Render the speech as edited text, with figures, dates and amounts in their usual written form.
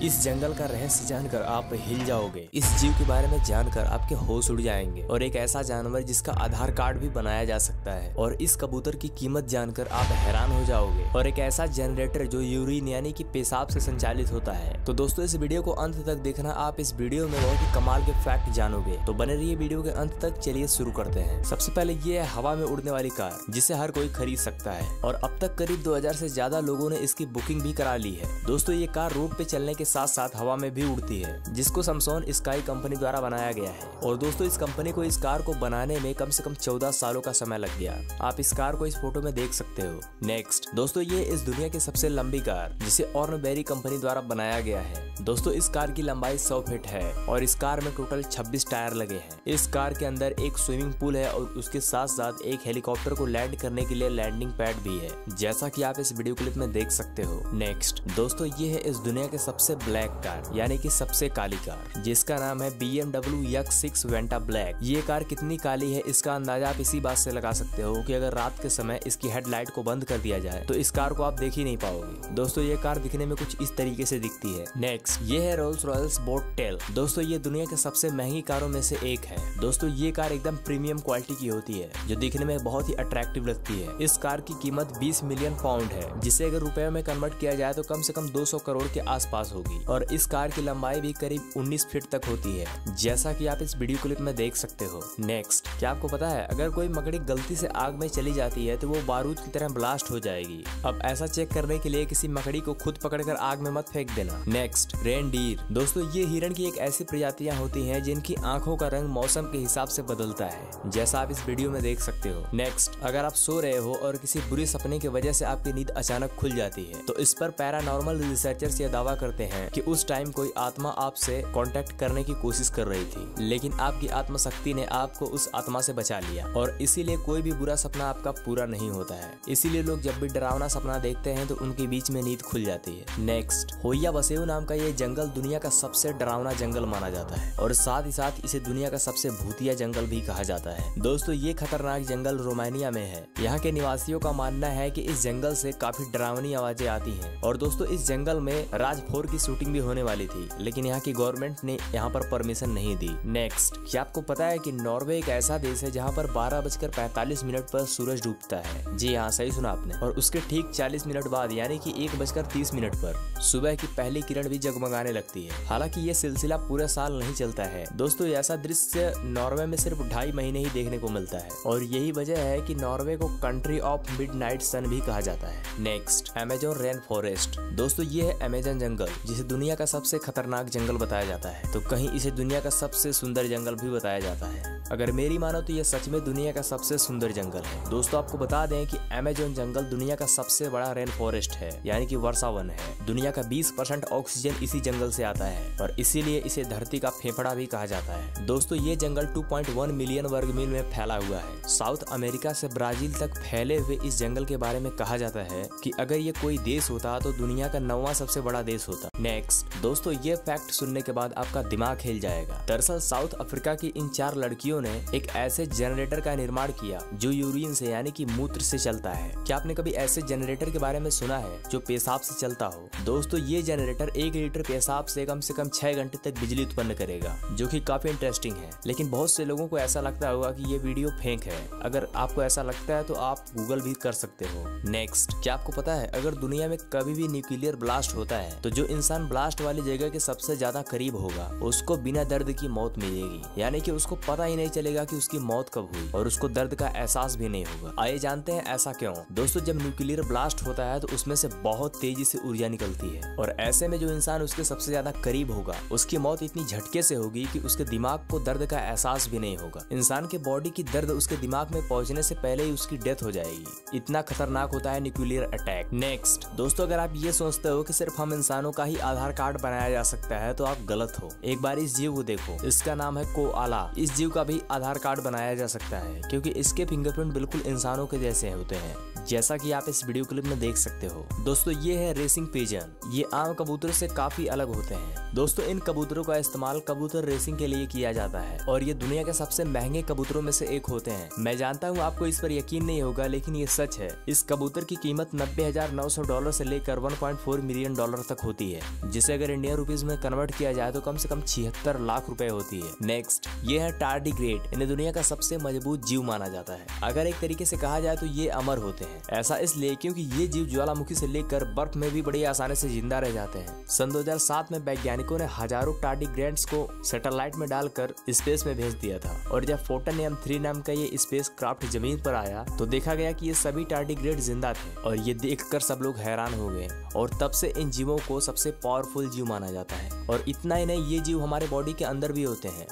इस जंगल का रहस्य जानकर आप हिल जाओगे। इस जीव के बारे में जानकर आपके होश उड़ जाएंगे। और एक ऐसा जानवर जिसका आधार कार्ड भी बनाया जा सकता है। और इस कबूतर की कीमत जानकर आप हैरान हो जाओगे। और एक ऐसा जनरेटर जो यूरिन यानी कि पेशाब से संचालित होता है। तो दोस्तों इस वीडियो को अंत तक देखना। आप इस वीडियो में बहुत ही कमाल के फैक्ट जानोगे। तो बने रहिए वीडियो के अंत तक। चलिए शुरू करते हैं। सबसे पहले ये है हवा में उड़ने वाली कार, जिसे हर कोई खरीद सकता है। और अब तक करीब 2000 से ज्यादा लोगों ने इसकी बुकिंग भी करा ली है। दोस्तों ये कार रोड पे चलने के साथ साथ हवा में भी उड़ती है, जिसको सैमसंग स्काई कंपनी द्वारा बनाया गया है। और दोस्तों इस कंपनी को इस कार को बनाने में कम से कम 14 सालों का समय लग गया। आप इस कार को इस फोटो में देख सकते हो। नेक्स्ट दोस्तों ये इस दुनिया की सबसे लंबी कार, जिसे ऑर्नबेरी कंपनी द्वारा बनाया गया है। दोस्तों इस कार की लंबाई 100 फीट है और इस कार में टोटल 26 टायर लगे हैं। इस कार के अंदर एक स्विमिंग पूल है और उसके साथ साथ एक हेलीकॉप्टर को लैंड करने के लिए लैंडिंग पैड भी है, जैसा कि आप इस वीडियो क्लिप में देख सकते हो। नेक्स्ट दोस्तों ये है इस दुनिया के सबसे ब्लैक कार, यानी कि सबसे काली कार, जिसका नाम है BMW X6 वेंटा ब्लैक। ये कार कितनी काली है इसका अंदाजा आप इसी बात से लगा सकते हो कि अगर रात के समय इसकी हेडलाइट को बंद कर दिया जाए तो इस कार को आप देख ही नहीं पाओगे। दोस्तों ये कार दिखने में कुछ इस तरीके से दिखती है। नेक्स्ट ये है रोल्स रॉयल्स बोट टेल। दोस्तों ये दुनिया के सबसे महंगी कारों में से एक है। दोस्तों ये कार एकदम प्रीमियम क्वालिटी की होती है, जो दिखने में बहुत ही अट्रैक्टिव लगती है। इस कार की कीमत 20 मिलियन पाउंड है, जिसे अगर रुपए में कन्वर्ट किया जाए तो कम से कम 200 करोड़ के आसपास होगी। और इस कार की लंबाई भी करीब 19 फीट तक होती है, जैसा कि आप इस वीडियो क्लिप में देख सकते हो। नेक्स्ट क्या आपको पता है अगर कोई मकड़ी गलती से आग में चली जाती है तो वो बारूद की तरह ब्लास्ट हो जाएगी। अब ऐसा चेक करने के लिए किसी मकड़ी को खुद पकड़कर आग में मत फेंक देना। Next reindeer. दोस्तों ये हिरण की एक ऐसी प्रजातियां होती हैं जिनकी आंखों का रंग मौसम के हिसाब से बदलता है, जैसा आप इस वीडियो में देख सकते हो। नेक्स्ट अगर आप सो रहे हो और किसी बुरी सपने की वजह से आपकी नींद अचानक खुल जाती है तो इस पर पैरानॉर्मल रिसर्चर्स ये दावा करते हैं कि उस टाइम कोई आत्मा आपसे कांटेक्ट करने की कोशिश कर रही थी, लेकिन आपकी आत्मा शक्ति ने आपको उस आत्मा से बचा लिया। और इसीलिए कोई भी बुरा सपना आपका पूरा नहीं होता है। इसीलिए लोग जब भी डरावना सपना देखते हैं तो उनके बीच में नींद खुल जाती है। नेक्स्ट होया बसेऊ नाम का ये जंगल दुनिया का सबसे डरावना जंगल माना जाता है और साथ ही साथ इसे दुनिया का सबसे भूतिया जंगल भी कहा जाता है। दोस्तों ये खतरनाक जंगल रोमानिया में है। यहाँ के निवासियों का मानना है कि इस जंगल से काफी डरावनी आवाजें आती हैं। और दोस्तों इस जंगल में राज 4 की शूटिंग भी होने वाली थी, लेकिन यहाँ की गवर्नमेंट ने यहाँ पर परमिशन नहीं दी। नेक्स्ट क्या आपको पता है कि नॉर्वे एक ऐसा देश है जहाँ पर 12:45 पर सूरज डूबता है। जी हाँ सही सुना आपने। और उसके ठीक 40 मिनट बाद यानी कि 1:30 पर सुबह की पहली किरण भी जगमगाने लगती है। हालांकि ये सिलसिला पूरे साल नहीं चलता है। दोस्तों ऐसा दृश्य नॉर्वे में सिर्फ 2.5 महीने ही देखने को मिलता है और यही वजह है कि नॉर्वे को कंट्री ऑफ मिडनाइट सन भी कहा जाता है। Next Amazon rain forest. दोस्तों ये है अमेज़न जंगल, जिसे दुनिया का सबसे खतरनाक जंगल बताया जाता है, तो कहीं इसे दुनिया का सबसे सुंदर जंगल भी बताया जाता है। अगर मेरी मानो तो ये सच में दुनिया का सबसे सुंदर जंगल है। दोस्तों आपको बता दें कि अमेज़न जंगल दुनिया का सबसे बड़ा रेन फॉरेस्ट है, यानी कि वर्षा वन है। दुनिया का 20% ऑक्सीजन इसी जंगल से आता है और इसीलिए इसे धरती का फेफड़ा भी कहा जाता है। दोस्तों ये जंगल 2.1 मिलियन वर्ग मील में फैला हुआ है। साउथ अमेरिका से ब्राजील तक फैले हुए इस जंगल के बारे में कहा जाता है कि अगर ये कोई देश होता तो दुनिया का 9वां सबसे बड़ा देश होता। नेक्स्ट दोस्तों ये फैक्ट सुनने के बाद आपका दिमाग हिल जाएगा। दरअसल साउथ अफ्रीका की इन 4 लड़कियों ने एक ऐसे जनरेटर का निर्माण किया जो यूरिन से यानी कि मूत्र से चलता है। क्या आपने कभी ऐसे जनरेटर के बारे में सुना है जो पेशाब से चलता हो? दोस्तों ये जनरेटर 1 लीटर पेशाब से कम 6 घंटे तक बिजली उत्पन्न करेगा, जो कि काफी इंटरेस्टिंग है। लेकिन बहुत से लोगों को ऐसा लगता होगा कि ये वीडियो फेक है। अगर आपको ऐसा लगता है तो आप गूगल भी कर सकते हो। नेक्स्ट क्या आपको पता है अगर दुनिया में कभी भी न्यूक्लियर ब्लास्ट होता है तो जो इंसान ब्लास्ट वाली जगह के सबसे ज्यादा करीब होगा उसको बिना दर्द की मौत मिलेगी, यानी कि उसको पता ही नहीं चलेगा कि उसकी मौत कब हुई और उसको दर्द का एहसास भी नहीं होगा। आइए जानते हैं ऐसा क्यों। दोस्तों जब न्यूक्लियर ब्लास्ट होता है तो उसमें से बहुत तेजी से ऊर्जा निकलती है और ऐसे में जो इंसान उसके सबसे ज्यादा करीब होगा उसकी मौत इतनी झटके से होगी कि उसके दिमाग को दर्द का एहसास भी नहीं होगा। इंसान के बॉडी की दर्द उसके दिमाग में पहुंचने से पहले ही उसकी डेथ हो जाएगी। इतना खतरनाक होता है न्यूक्लियर अटैक। नेक्स्ट दोस्तों अगर आप ये सोचते हो कि सिर्फ हम इंसानों का ही आधार कार्ड बनाया जा सकता है तो आप गलत हो। एक बार इस जीव को देखो, इसका नाम है कोआला। इस जीव का भी आधार कार्ड बनाया जा सकता है क्योंकि इसके फिंगरप्रिंट बिल्कुल इंसानों के जैसे होते हैं। जैसा कि आप इस वीडियो क्लिप में देख सकते हो। दोस्तों ये है रेसिंग पिजन। ये आम कबूतरों से काफी अलग होते हैं। दोस्तों इन कबूतरों का इस्तेमाल कबूतर रेसिंग के लिए किया जाता है और ये दुनिया के सबसे महंगे कबूतरों में से एक होते हैं। मैं जानता हूँ आपको इस पर यकीन नहीं होगा, लेकिन ये सच है। इस कबूतर की कीमत $90,900 से लेकर $1.4 मिलियन तक होती है, जिसे अगर इंडियन रुपीज में कन्वर्ट किया जाए तो कम से कम 76 लाख रुपए होती है। नेक्स्ट ये है टार्डिग्रेड। इन्हें दुनिया का सबसे मजबूत जीव माना जाता है। अगर एक तरीके से कहा जाए तो ये अमर होते हैं। ऐसा इसलिए क्योंकि ये जीव ज्वालामुखी से लेकर बर्फ में भी बड़ी आसानी से जिंदा रह जाते हैं। सन 2007 में वैज्ञानिकों ने हजारों टार्डिग्रेड्स को सैटेलाइट में डालकर स्पेस में भेज दिया था और जब फोटन M3 नाम का ये स्पेस क्राफ्ट जमीन पर आया तो देखा गया कि ये सभी टार्डिग्रेड जिंदा थे और ये देखकर सब लोग हैरान हो गए और तब से इन जीवों को सबसे पावरफुल जीव माना जाता है। और इतना ही नहीं, ये जीव हमारे बॉडी के अंदर भी होते हैं।